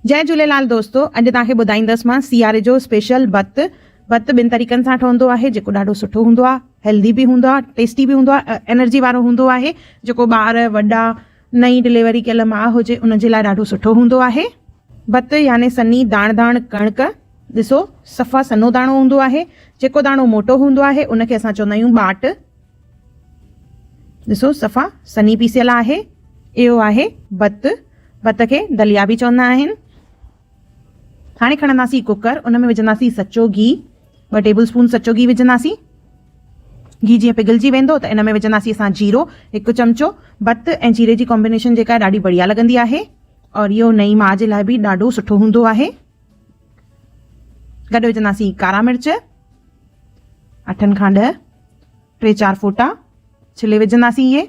जय झूलेलाल दोस्तों, अॼु तव्हांखे ॿुधाईंदसि मां सियारे जो स्पेशल भत ॿिनि तरीक़नि सां ठहंदो आहे, जेको ॾाढो सुठो हूंदो आहे, हेल्दी बि हूंदो आहे, टेस्टी बि हूंदो आहे, एनर्जी वारो हूंदो आहे, जेको ॿार वॾा नई डिलीवरी कयल माउ हुजे उन जे लाइ ॾाढो सुठो हूंदो आहे। भत यानी सनी दाण कणिक, ॾिसो सफ़ा सनो दाणो हूंदो आहे, जेको दाणो मोटो हूंदो आहे उनखे असां चवंदा आहियूं बाट। ॾिसो सफ़ा सनी पीसियल आहे, इहो आहे भत। भत खे दलिया बि चवंदा आहिनि। हाणे खणंदासीं कुकर, उन में विझंदासीं सचो घी, 2 टेबल स्पून सचो घी विझंदासीं। घी जीअं पिघलजी वेंदो त इन में विझंदासीं असां जीरो 1 चमचो। भत ऐं जीरे जी कॉम्बिनेशन जेका आहे ॾाढी बढ़िया लॻंदी आहे और इहो नई माउ जे लाइ बि ॾाढो सुठो हूंदो आहे। गॾु विझंदासीं कारा मिर्च 8 खां 10, 3-4 फोटा छिले विझंदासीं इहे।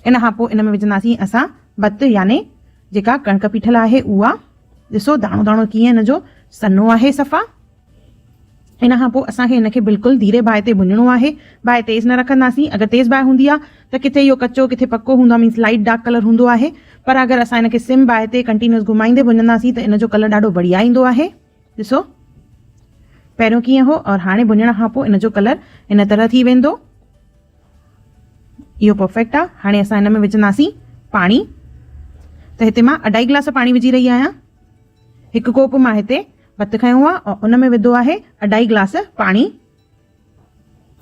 इन खां पोइ इन में विझंदासीं असां भत यानी जेका कणिक पीठल आहे उहा। ॾिसो दाणो दाणो कीअं हिन जो सनो आहे सफ़ा। इन खां पोइ असांखे हिनखे बिल्कुलु धीरे बाहि ते भुञणो आहे, बाहि तेज़ न रखंदासीं। अगरि तेज़ बाहि हूंदी आहे त किथे इहो कचो किथे पको हूंदो आहे, मीन्स लाइट डार्क कलर हूंदो आहे। पर अगरि असां हिनखे सिम बाहि ते कंटिन्यूस घुमाईंदे भुञंदासीं त इन जो कलर ॾाढो बढ़िया ईंदो आहे। ॾिसो पहिरियों कीअं हो और हाणे भुञण खां पोइ इन जो कलर इन तरह थी वेंदो। इहो परफेक्ट आहे। हाणे असां हिन में विझंदासीं पाणी। त हिते मां 2.5 गिलास पाणी विझी रही आहियां। 1 कोप मां हिते भत खयो आहे और उन में विधो आहे 2.5 गिलास पाणी।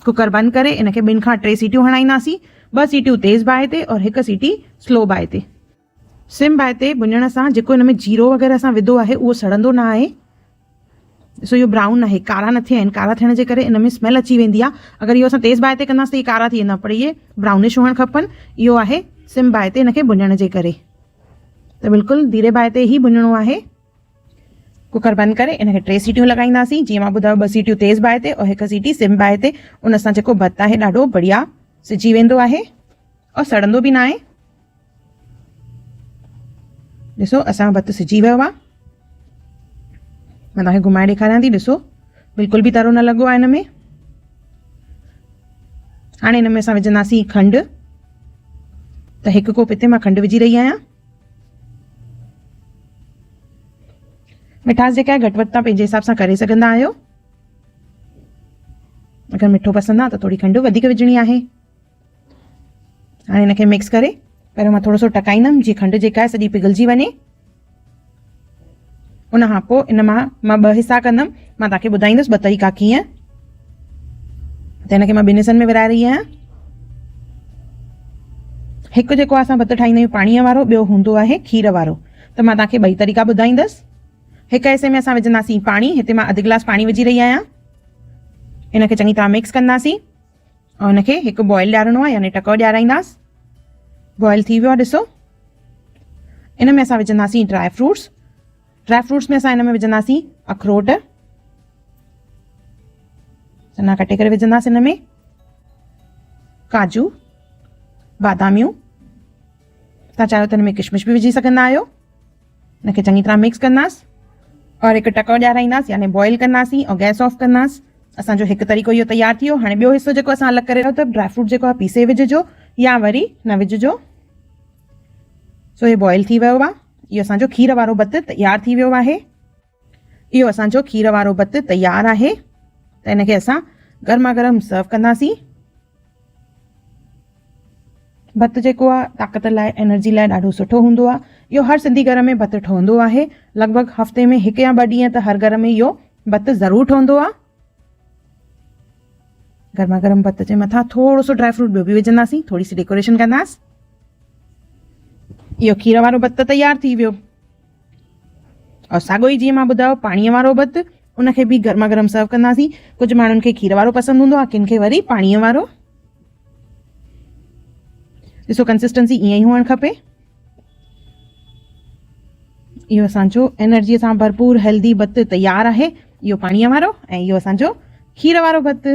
कुकर बंदि करे इनखे 2 खां 3 सीटियूं हणाईंदासीं। 2 सीटियूं तेज़ बाहि ते और 1 सीटी स्लो बाहि ते। सिम बाहि ते भुञण सां जेको हिन में जीरो वग़ैरह असां विधो आहे उहो सड़ंदो न आहे। ॾिसो इहो ब्राउन आहे, कारा न थिया आहिनि। कारा थियण जे करे इन में स्मेल अची वेंदी आहे। अगरि इहो असां तेज़ बाहि ते कंदासीं त इहे कारा थी वेंदा, पर इहे ब्राउनिश हुअणु खपनि। इहो आहे सिम बाहि ते इनखे भुञण जे करे। त बिल्कुलु धीरे बाहि ते ई भुञणो आहे। कुकर बंदि करे इनखे 3 सीटियूं लॻाईंदासीं। जीअं मां ॿुधायो 2 सीटियूं तेज़ बाहि ते और 1 सीटी सिम बाहि ते। उन सां जेको भत आहे ॾाढो बढ़िया सिजी वेंदो आहे और सड़ंदो बि न आहे। ॾिसो असांजो भत सिजी वियो आहे। मां तव्हांखे घुमाए ॾेखारियां थी। ॾिसो बिल्कुलु बि तरो न लॻो आहे हिन में। हाणे हिन में असां विझंदासीं खंडु। त 1 कोप हिते मां खंडु विझी रही आहियां। मिठास जेका आहे घटि वधि तव्हां पंहिंजे हिसाब सां करे सघंदा आहियो। अगरि मिठो पसंदि आहे त थोरी खंडु वधीक विझणी आहे। हाणे हिनखे मिक्स करे पहिरियों मां थोरो सो टकाईंदमि जीअं खंडु जेका आहे सॼी पिघलजी वञे। उन खां पोइ इन मां 2 हिसा कंदमि। मां तव्हांखे ॿुधाईंदसि 2 तरीक़ा कीअं। त हिनखे मां 2 हिसनि में विराए रही आहियां। हिकु जेको असां भत ठाहींदा आहियूं पाणीअ वारो, ॿियो हूंदो आहे खीर वारो। त मां तव्हांखे 2 तरीक़ा ॿुधाईंदसि। 1 हिसे में असां विझंदासीं पाणी। हिते मां 1/2 गिलास पाणी विझी रही आहियां। इनखे चङी तरह मिक्स कंदासीं और इनखे 1 बॉइल ॾियारणो आहे यानी टको ॾियाराईंदासीं। बॉइल थी वियो आहे। ॾिसो इन में असां विझंदासीं ड्राई फ्रूट्स। ड्राई फ्रूट्स में असां हिन में विझंदासीं अखरोट सन्हा कटे करे विझंदासीं। हिन में काजू, बादामियूं, तव्हां चाहियो त हिन में किशमिश बि विझी सघंदा आहियो। इनखे चङी तरह मिक्स कंदासीं और 1 टको ॾियाराईंदासीं यानी बॉइल कंदासीं और गैस ऑफ कंदासीं। असांजो 1 तरीक़ो इहो तयारु थी वियो। हाणे ॿियो हिसो जेको असां अलॻि करे रहियो त ड्राई फ्रूट जेको आहे पीसे विझिजो या वरी न विझिजो। सो इहे बॉइल थी वियो आहे। इहो असांजो खीर वारो भत तयारु थी वियो आहे। इहो असांजो खीर वारो भत तयारु आहे। त इनखे असां गरमा गरम सर्व कंदासीं। भत जेको आहे ताक़त लाइ, एनर्जी लाइ ॾाढो सुठो हूंदो आहे। इहो हर सिंधी घर में भत ठहंदो आहे। लॻभॻि हफ़्ते में 1 या 2 ॾींहं त हर घर में इहो भत ज़रूरु ठहंदो आहे। गरमा गरम भत जे मथां थोरो सो ड्राई फ्रूट ॿियो बि विझंदासीं, थोरी सी डेकोरेशन कंदासीं। इहो खीर वारो भत तयारु थी वियो। और साॻियो ई जीअं मां ॿुधायो पाणीअ वारो भत, उनखे बि गरमा गरम सर्व कंदासीं। कुझु माण्हुनि खे खीर वारो पसंदि हूंदो आहे, किन खे वरी पाणीअ वारो। ॾिसो कंसिस्टेंसी ईअं ई हुअणु खपे। इहो असांजो एनर्जीअ सां भरपूर हेल्दी भत तयारु आहे। इहो पाणीअ वारो ऐं इहो असांजो खीर वारो भत।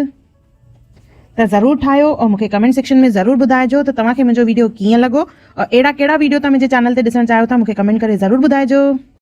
त ज़रूरु ठाहियो और मूंखे कमेंट सेक्शन में ज़रूरु ॿुधाइजो त तव्हांखे मुंहिंजो वीडियो कीअं लॻो और अहिड़ा कहिड़ा वीडियो तव्हां मुंहिंजे चैनल ते ॾिसणु चाहियो था, मूंखे कमेंट करे ज़रूरु ॿुधाइजो।